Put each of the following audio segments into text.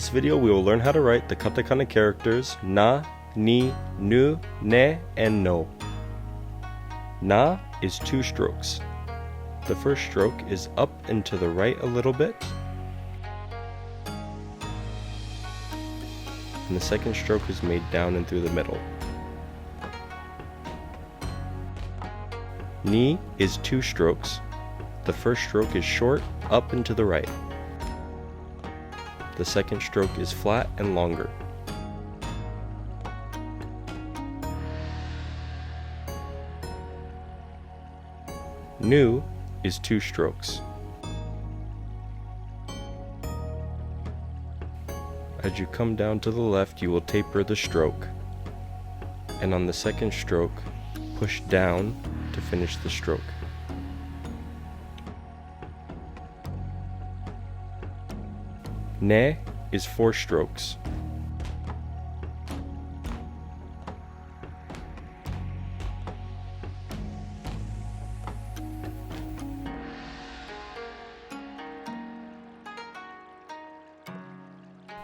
this video, we will learn how to write the katakana characters na, ni, nu, ne, and no. Na is 2 strokes. The first stroke is up and to the right a little bit, and the second stroke is made down and through the middle. Ni is 2 strokes. The first stroke is short, up and to the right. The second stroke is flat and longer. Nu is 2 strokes. As you come down to the left, you will taper the stroke, and on the second stroke, push down to finish the stroke. Ne is 4 strokes.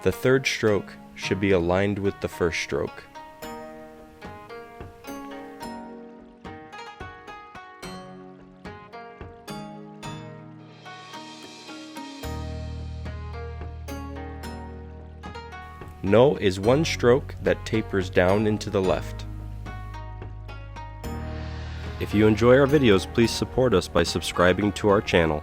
The third stroke should be aligned with the first stroke. No is 1 stroke that tapers down into the left. If you enjoy our videos, please support us by subscribing to our channel.